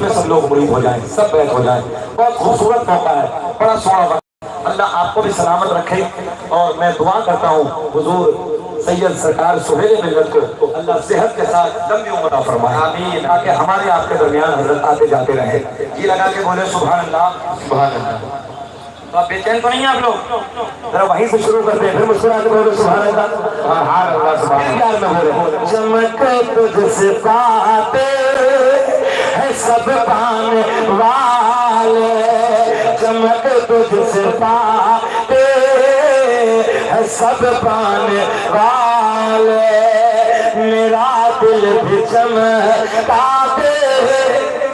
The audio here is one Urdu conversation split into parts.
میں سب لوگ مرید ہو جائیں، سب بیعت ہو جائیں. بہت خوبصورت موقع ہے، بڑا سونا وقت. اللہ آپ کو بھی سلامت رکھے. اور میں دعا کرتا ہوں حضور سید سرکار سہیل ملت کو اللہ صحت کے ساتھ لمبی عمر عطا فرمائے. آمین. تاکہ ہمارے آپ کے درمیان حضرت آتے جاتے رہے. جی لگا کے بولے سبحان اللہ سبحان اللہ. تو آپ بے چین تو نہیں ہیں آپ لوگ؟ ذرا وہیں سے شروع کرتے ہیں، پھر مسکراتے بولے سبحان اللہ سبحان اللہ سبحان اللہ. میں بولے چمک تجھ سے پاتے ہے سب پانے والے، چمک تجھ سے پاتے ہے سب پانے والے، میرا دل بھی چمکاتے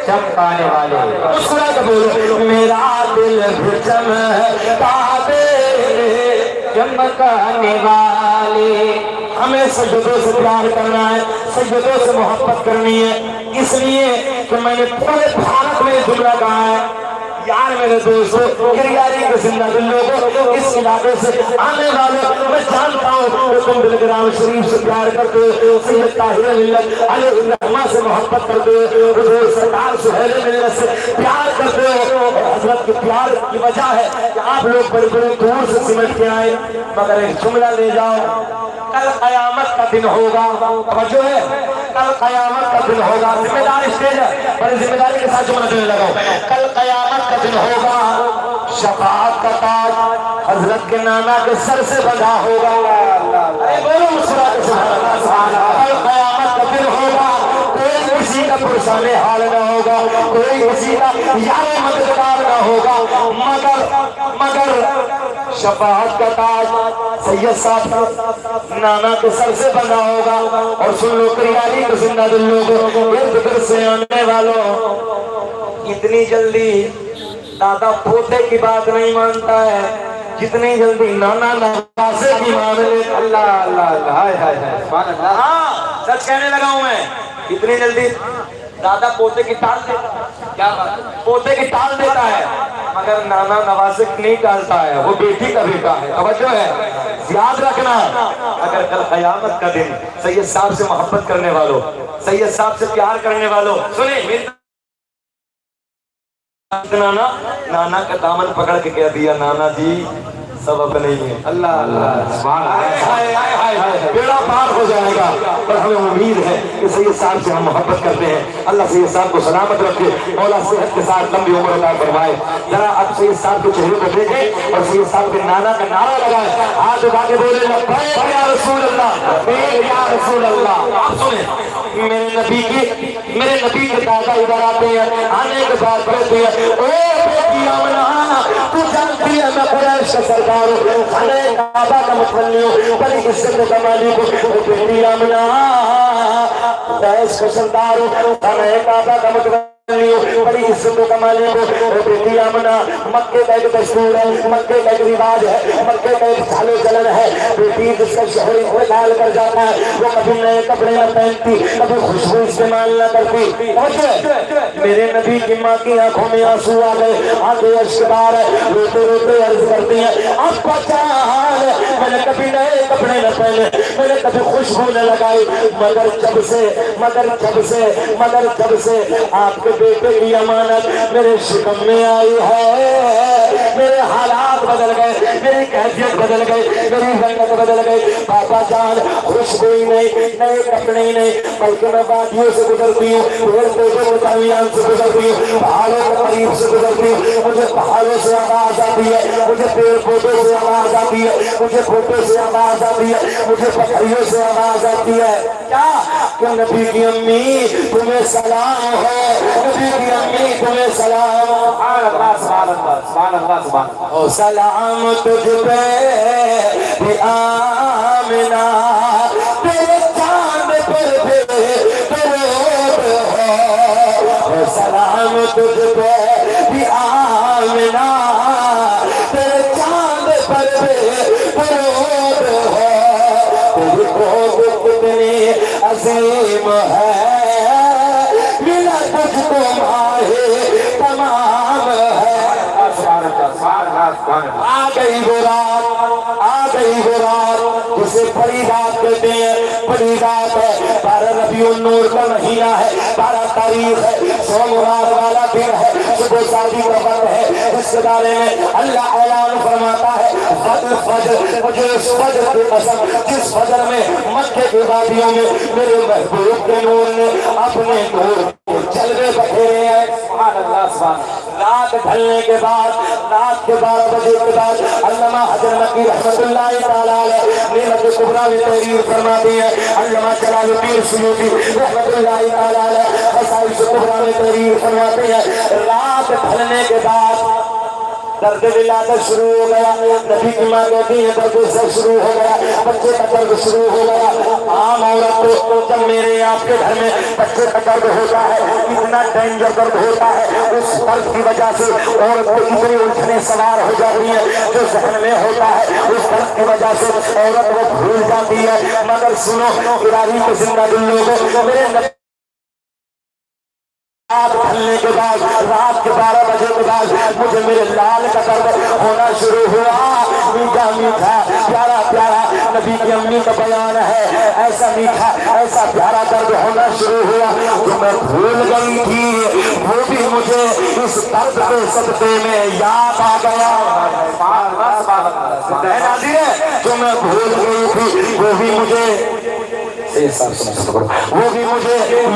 چمکانے والے. مسکرا کے بولو میرا دل بھی چمکاتے چمکانے والے. ہمیں سجدوں سے پیار کرنا ہے، سجدوں سے محبت کرنی ہے. اس لیے کہ میں نے پورے بھارت میں جملہ کہا ہے یار میرے دوستو گریاری کے زندہ دل لوگوں، اس علاقے سے آنے والے میں جانتا ہوں کہ تم بلگرام شریف سے پیار کرتے ہو، سید طاہر ملت علیہ الرحمہ سے محبت کرتے ہو، حضور سرکار سہیل ملت سے پیار کرتے ہو. حضرت کے پیار کی وجہ ہے کہ آپ لوگ بڑی بڑی دور سے سمٹ کے آئے. مگر ایک جملہ لے جاؤ، کل قیامت کا دن ہوگا. توجہ ہے، کل قیامت کا دن ہوگا. ذمہ دار اسٹیج ہے، بڑی ذمہ داری کے ساتھ جملہ دینے لگا. کل قیامت کا دن ہوگا، شفاعت کا تاج حضرت کے نانا کے سر سے بندھا ہوگا. ارے بولو مسکرا کے سبحان اللہ سبحان اللہ. کل قیامت کا دن ہوگا، کوئی کسی کا پرسان حال نہ ہوگا، کوئی کسی کا یار مددگار نہ ہوگا، مگر شفاعت کا تاج سید صاحب نانا کے سر سے بنا ہوگا. اور سن لو کریالی کے زندہ دل لوگوں، ارد گرد سے آنے والوں، اتنی جلدی دادا پوتے کی بات نہیں مانتا ہے جتنی جلدی نانا نواسے کی مان لے. اللہ اللہ اللہ. ہاں سچ کہنے لگا ہوں میں، اتنی جلدی دادا پوتے کی ٹال دیتا ہے. کیا بات؟ پوتے کی ٹال دیتا ہے مگر نانا نواسے نہیں ٹالتا ہے، وہ بیٹی کا بیٹا ہے. توجہ ہے، یاد رکھنا. اگر کل قیامت کا دن سید صاحب سے محبت کرنے والوں، سید صاحب سے پیار کرنے والوں، سنیں نانا کا دامن پکڑ کے کہہ دیا نانا جی سبب نہیں ہے. اللہ اللہ بیڑا پار ہو جائے گا. اور ہمیں امید ہے کہ سید صاحب سے ہم محبت کرتے ہیں. اللہ سید صاحب کو سلامت رکھے، مولا صحت کے ساتھ لمبی عمر عطا فرمائے. ذرا اب سید صاحب کے چہرے کو دیکھیں اور سید صاحب کے نانا کا نعرہ لگائے، ہاتھ اٹھا کے بولے لبیک یا رسول اللہ، لبیک یا رسول اللہ. آپ سنیں میرے نبی کے دادا ادھر آتے ہیں، آنے کے بعد کہتے ہیں او بیٹی آمنہ تو جانتی ہے میں قریش کا سردار ہوں، خانہ کعبہ کا متولی ہوں، بڑی عزت کا مالک ہوں. او بیٹی آمنہ قریش کا سردار ہوں، خانہ کعبہ کا متولی ہوں، بڑی عزت کا مالک ہوں. او بیٹی آمنہ مکے کا ایک دستور ہے، مکے کا ایک رواج ہے، مکے کا ایک چال و چلن ہے. بیٹی جس کا شوہر انتقال کر جاتا ہے وہ کبھی نئے کپڑے نہ پہنتی، کبھی خوشبو استعمال نہ کرتی. میرے نبی کی ماں کی آنکھوں میں آنسو آ گئے، آنکھیں اشکبار ہے، روتے روتے عرض کرتی ہیں ابا جان میں نے کبھی نئے کپڑے نہ پہنے، میں نے کبھی خوشبو نہ لگائی، مگر جب سے آپ کے بیٹے کی امانت میرے شکم میں آئی ہے، میرے حالات بدل گئے، میری کیفیت بدل گئی، میری رنگت بدل گئی. بابا جان خوشبو ہی نہیں، نئے کپڑے ہی نہیں، بلکہ میں وادیوں سے گزرتی ہوں، پیڑ پودوں کے درمیان سے گزرتی ہوں، پہاڑوں کے قریب سے گزرتی ہوں. مجھے پہاڑوں سے آواز آتی ہے، مجھے پیڑ پودوں سے آواز آتی ہے، مجھے پودوں سے آواز آتی ہے، مجھے پتھریوں سے آواز آتی ہے. کیا کہ نبی کی امی تمہیں سلام ہے، نبی کی امی تمہیں سلام. سبحان اللہ سبحان اللہ سبحان اللہ سبحان اللہ. او سلام تجھ پہ بھی آمنہ تیرے چاند پر بھی درود ہے. سلام تجھ پہ بھی آمنہ تیرے چاند پر بھی درود ہے. تیری گود کتنی عظیم ہے، ملا تجھ کو ماہ تمام ہے. آ گئی وہ رات جسے بڑی رات کہتے ہیں، بڑی رات ہے 12 ربیع ربیع النور کا مہینہ ہے، 12 تاریخ ہے، 100 مراد والا دن ہے، صبح شادی کا وقت ہے۔ اس کے بارے میں اللہ اعلان فرماتا ہے فجر، مجھے اس فجر کی قسم جس فجر میں مکے کی وادیوں میں میرے محبوب کے نور نے اپنے نور کو جلوے بکھیرے ہیں۔ سبحان اللہ سبحان اللہ۔ رات ڈھلنے کے بعد، رات کے 12 بجے کے بعد علامہ حضرت مکی رحمت اللہ تعالیٰ علیہ نعمت کبریٰ میں تحریر فرماتی ہے۔ علامہ جلال الدین سیوطی رحمت اللہ تعالیٰ علیہ خصائص کبریٰ میں تحریر فرماتے ہیں، رات ڈھلنے کے بعد درد ولادت شروع ہو گیا۔ نبی کی ماں کہتی ہے درد سے شروع ہو گیا، بچے کا درد شروع ہو گیا۔ عام عورت کو جب میرے آپ کے گھر میں بچے کا درد ہوتا ہے، اتنا ڈینجر درد ہوتا ہے، اس درد کی وجہ سے عورت کو اتنی الجھنیں سوار ہو جاتی ہیں جو ذہن میں ہوتا ہے، اس درد کی وجہ سے عورت وہ بھول جاتی ہے۔ مگر سنو الہی کے زندہ دل لوگوں، میرے رات ڈھلنے کے بعد، رات کے 12 بجے کے بعد مجھے میرے لال کا درد ہونا شروع ہوا۔ میٹھا میٹھا پیارا پیارا نبی کی امی کا بیان ہے، ایسا میٹھا ایسا پیارا درد ہونا شروع ہوا جو میں بھول گئی تھی، وہ بھی مجھے اس درد کے صدقے میں یاد آ گیا۔ جو میں بھول گئی تھی وہ بھی مجھے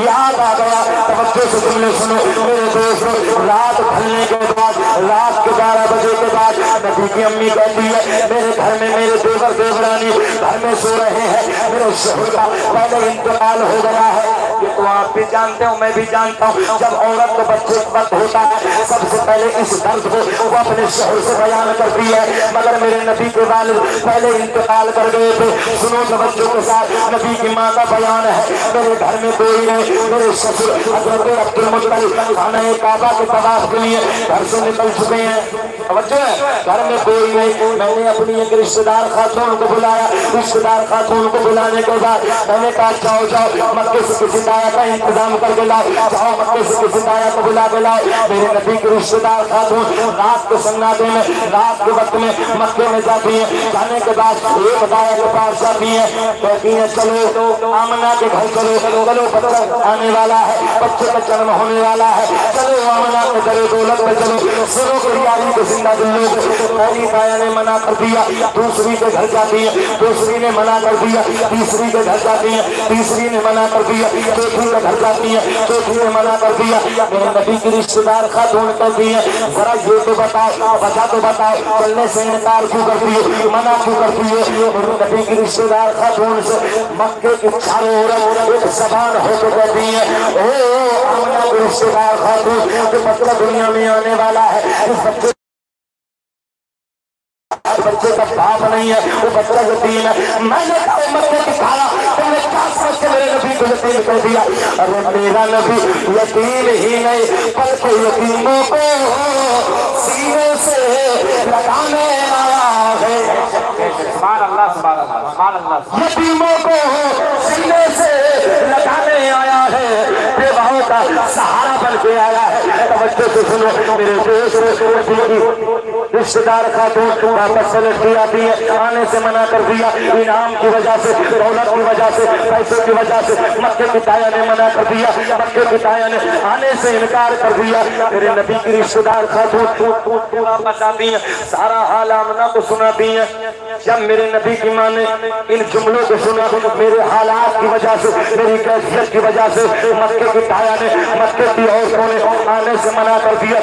یاد آ گیا۔ توجہ سے جملے سنو میرے دوست، رات ڈھلنے کے بعد، رات کے 12 بجے کے بعد نبی کی امی کہتی ہے میرے گھر میں میرے دیور دیورانی گھر میں سو رہے ہیں، میرے شوہر کا پہلے انتقال ہو گیا ہے۔ یہ تو آپ بھی جانتے ہو، میں بھی جانتا ہوں، جب عورت کو بچے وقت ہوتا ہے سب سے پہلے اس درد کو وہ اپنے شوہر سے بیان کرتی ہے، مگر میرے نبی کے والد پہلے انتقال کر گئے تھے۔ سنو توجہ کے ساتھ، نبی کی ماں کا بیان ہے میرے گھر میں کوئی نہیں، میرے سسر حضرت عبد المطلب خانہ کعبہ کے طواف کے لیے گھر سے نکل چکے ہیں۔ توجہ ہے، گھر میں کوئی نہیں۔ میں نے اپنی ایک رشتہ دار خاتون کو بلایا، رشتہ دار خاتون کو بلانے کے بعد میں نے کہا جاؤ جاؤ مکے سے کسی دایا کا انتظام کر کے لاؤ، جاؤ مکے سے کسی دایا کو بلا کے لاؤ۔ میرے نبی کی رشتہ دار خاتون رات کے سناٹے میں، رات کے وقت میں مکے میں جاتی ہیں، جانے کے بعد ایک دایا کے پاس جاتی ہیں، کہتی ہیں چلو آمنہ کے گھر چلو، چلو بچہ آنے والا ہے، بچے کا جنم ہونے والا ہے، چلو آمنہ کے در دولت میں چلو۔ سنو کریاری کے زندہ دل لوگ، پہلی دایا نے منع کر دیا، دوسری کے گھر جاتی ہے، دوسری نے منع کر دیا، تیسری کے گھر جاتی ہے، تیسری نے منع کر دیا، چوتھی کے گھر جاتی ہے، چوتھی نے منع کر دیا۔ میرے نبی کی رشتہ دار خاتون کہتی ہے ذرا یہ تو بتاؤ، وجہ تو بتاؤ، چلنے سے انکار کیوں کرتی ہے، منع کیوں کرتی ہے؟ میرے نبی کی رشتہ دار خاتون سے مکے کی چاروں عورت ایک زبان ہو کے کہتی ہے او آمنہ کی رشتہ دار خاتون، جو بچہ دنیا میں آنے والا ہے، اس بچے کا باپ نہیں ہے، وہ بچہ یتیم ہے۔ میں نے کہا مکے کی کھایا، تم نے کیا سمجھ کے میرے نبی کو یتیم کہہ دیا؟ ارے میرا نبی یتیم ہی نہیں بلکہ یتیموں کو سینے سے لگانے آیا ہے۔ سبحان اللہ سبحان اللہ سبحان اللہ۔ یتیموں کو سینے سے لگانے آیا ہے، بیواؤں کا سہارا بن کے آیا ہے۔ توجہ سے سنو میرے دوست، رشتہ دار خاتون واپس سے لٹکی آتی ہے، آنے سے منع کر دیا، انعام کی وجہ سے، دولت کی وجہ سے، پیسے کی وجہ سے مکے کی تایا نے منع کر دیا، مکے کی تایا نے آنے سے انکار کر دیا۔ میرے نبی کی رشتہ دار خاتون واپس آتی ہیں، سارا حال آمنہ کو سناتی ہیں۔ جب میرے نبی کی ماں نے ان جملوں کو سنا، میرے حالات کی وجہ سے، میری کیفیت کی وجہ سے مکے کی تایا نے، مکے کی عورتوں نے آنے سے منع کر دیا۔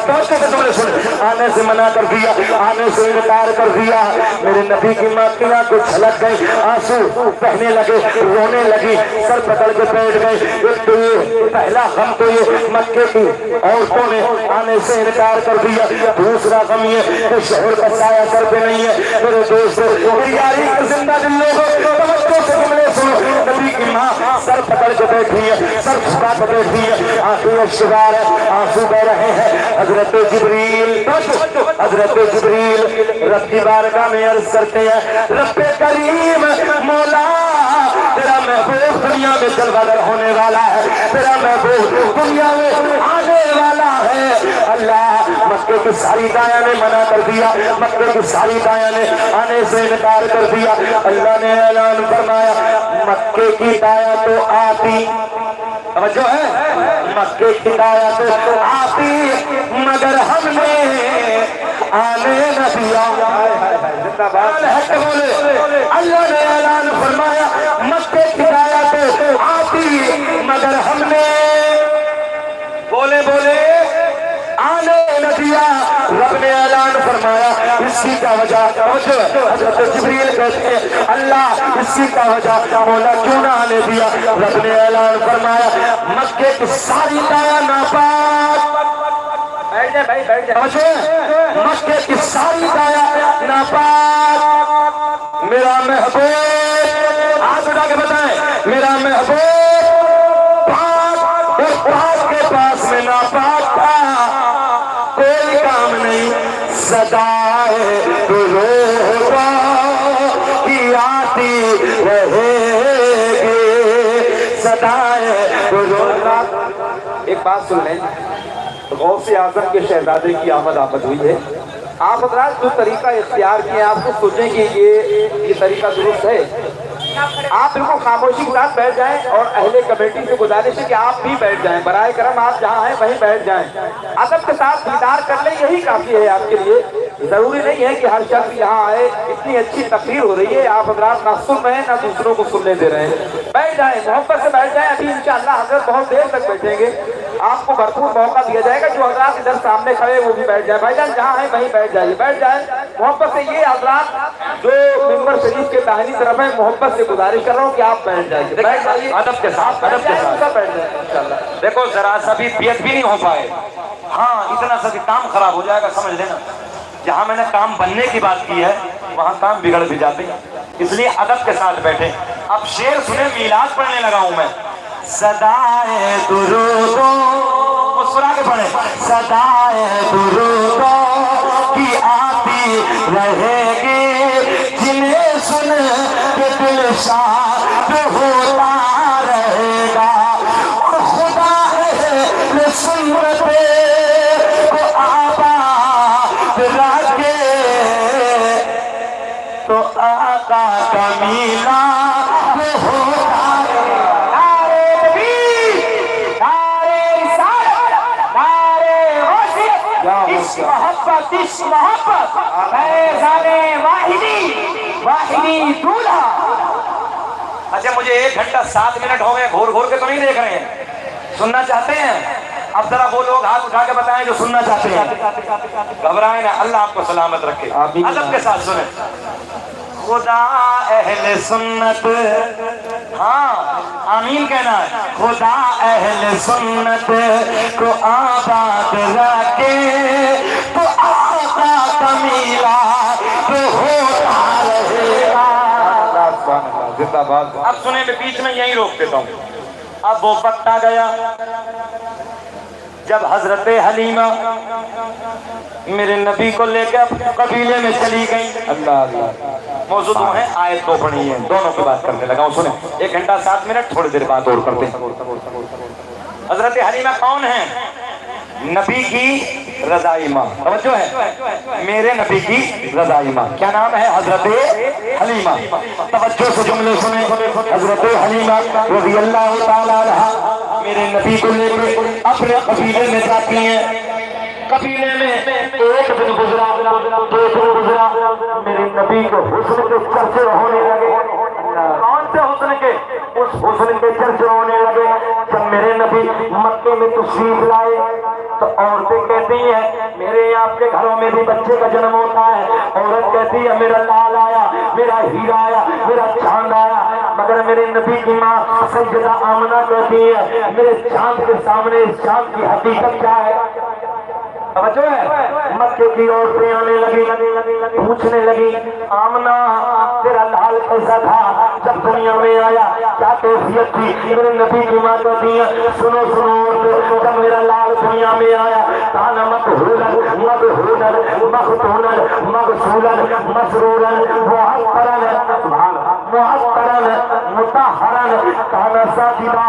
آنے سے منع کر دیا، آنے سے انکار کر دیا۔ میرے نبی کی ماں کی آنکھیں چھلک گئی، آنسو بہنے لگے، رونے لگی، سر پکڑ کے بیٹھ گئی۔ ایک تو یہ پہلا غم تو یہ مکے کی عورتوں نے آنے سے انکار کر دیا، دوسرا غم یہ کہ شوہر کا سایہ سر پہ نہیں ہے۔ میرے دوستو یاری کے زندہ دل لوگوں توجہ سے جملے سنو، نبی کی ماں سر پکڑ کے بیٹھی ہے، سر چھپا کے بیٹھی ہے، آنکھیں اشکار ہے، آنسو بہ رہے ہیں۔ حضرت جبریل رب کی بارگاہ میں عرض کرتے ہیں رب کریم مولا تیرا محبوب دنیا میں جلوہ گر ہونے والا ہے، تیرا محبوب دنیا میں آنے والا ہے۔ اللہ مکے کی ساری دایا نے منع کر دیا، مکے کی ساری دایا نے آنے سے انکار کر دیا۔ اللہ نے اعلان فرمایا مکے کی دایا تو آتی، توجہ ہے، مکے کی دایا تو آتی مگر ہم نے آنے نہ دیا۔ اللہ نے اعلان فرمایا مکے کی دایا تو آتی مگر ہم نے بولے آنے نہ دیا۔ رب نے اعلان فرمایا اسی کا وجہ حضرت جبریل کہتے ہیں اللہ اسی کا وجہ مولا کیوں نہ آنے دیا؟ رب نے اعلان فرمایا مکے کی ساری دایا ناپاک، مکے کی ساری دایا ناپاک، میرا محبوب ہاتھ اٹھا کے بتائیں میرا محبوب پاک اور پاک کے پاس میں ناپاک تھا، کوئی کام نہیں، صدائے دروغ کی آتی رہے گی، صدائے دروغ۔ ایک بات سن لیں، غوث اعظم کے شہزادے کی آمد ہوئی ہے۔ آپ حضرات جو طریقہ اختیار کیے آپ کو سوچیں کہ یہ طریقہ درست ہے؟ آپ بالکل خاموشی کے ساتھ بیٹھ جائیں اور اہل کمیٹی سے گزارش ہے کہ آپ بھی بیٹھ جائیں، برائے کرم آپ جہاں ہیں وہیں بیٹھ جائیں، ادب کے ساتھ دیدار کر لیں، یہی کافی ہے آپ کے لیے۔ ضروری نہیں ہے کہ ہر شخص یہاں آئے، اتنی اچھی تقریر ہو رہی ہے، آپ حضرات نہ سن رہے ہیں نہ دوسروں کو سننے دے رہے ہیں، بیٹھ جائیں، محبت سے بیٹھ جائیں، ابھی انشاءاللہ حضرت بہت دیر تک بیٹھیں گے، آپ کو بھرپور موقع دیا جائے گا، جو حضرات ادھر سامنے کھڑے وہ بھی بیٹھ جائیں، بھائی جان جہاں ہیں وہیں بیٹھ جائیے، بیٹھ جائیں محبت سے۔ یہ حضرات جو منبر شریف کے داہنی طرف ہیں محبت سے گزارش کر رہا ہوں کہ آپ بیٹھ جائیے، ادب کے ساتھ، ادب کے ساتھ بیٹھ جائیں انشاءاللہ۔ دیکھو ذرا سا بھی بیعت بھی نہیں ہو پائے، ہاں اتنا سا بھی کام خراب ہو جائے گا، سمجھ لینا جہاں میں نے کام بننے کی بات کی ہے وہاں کام بگڑ بھی جاتے ہیں، اس لیے ادب کے ساتھ بیٹھے۔ اب شعر سنیں، میلاد پڑھنے لگا ہوں میں، صدائے درودوں، مسکرا کے پڑھیں، صدائے درودوں کی آتی رہے گی، جنہیں سن کے دل شاد ہوتا رہے گا، اور خدا اہل سنت کو آباد رکھے تو آقا کا میلاد ہوتا رہے گا۔ عشق محبت فیضان واحدی دولہا۔ اچھا مجھے 1 گھنٹہ 7 منٹ ہو گئے، گھور گھور کے تو نہیں دیکھ رہے ہیں، سننا چاہتے ہیں؟ اب ذرا وہ لوگ ہاتھ اٹھا کے بتائیں جو سننا چاہتے ہیں، گھبرائیں نہ، اللہ آپ کو سلامت رکھے، ادب کے ساتھ سنیں۔ خدا اہل سنت، ہاں آمین کہنا ہے، خدا اہل سنت کو آباد رکھے تو آقا کا میلاد ہوتا رہے گا۔ زندہ باد۔ اب سنیں، میں بیچ میں یہیں روک دیتا ہوں۔ اب وہ وقت آ گیا جب حضرت حلیمہ میرے نبی کو لے کے اپنے قبیلے میں چلی گئی۔ اللہ موضوع دو ہیں، آیت دو پڑھی ہے، دونوں کی بات کرنے لگا ہوں، سنیں 1 گھنٹہ 7 منٹ، تھوڑی دیر بات اور کرتے ہیں۔ حضرت حلیمہ کون ہیں؟ نبی کی رضائی ماں، توجہ ہے، میرے نبی کی رضائی ماں، کیا نام ہے؟ حضرت حلیمہ۔ توجہ سے جملے سنیں، حضرت حلیمہ رضی اللہ تعالی عنہا میرے نبی کو لے کے اپنے قبیلے میں جاتی ہیں۔ قبیلے میں 1 دن گزرا، 2 دن گزرا، میرے نبی کو حسن کے چرچے ہونے لگے۔ کون سے حسن کے؟ اس حسن کے چرچے ہونے لگے جب میرے نبی مکے میں تشریف لائے تو عورتیں کہتی ہیں میرے آپ کے گھروں میں بھی بچے کا جنم ہوتا ہے، عورت کہتی ہے میرا لال آیا، میرا ہیرا آیا، میرا چاند آیا، مگر میرے نبی کی ماں سیدہ آمنہ کہتی ہے میرے چاند کے سامنے اس چاند کی حقیقت کیا ہے؟ توجہ ہے، مکے کی عورتیں آنے لگی، پوچھنے لگی آمنہ تیرا لال کیسا تھا جب دنیا میں آیا، کیا کیفیت تھی؟ میرے نبی کی ماں کہتی ہے سنو سنو عورتیں، جب میرا لال دنیا میں آیا کان مکحولا مدحونا مختونا مغسولا مسرورا معطرا معطرا مطہرا کان ساجدا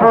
2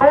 2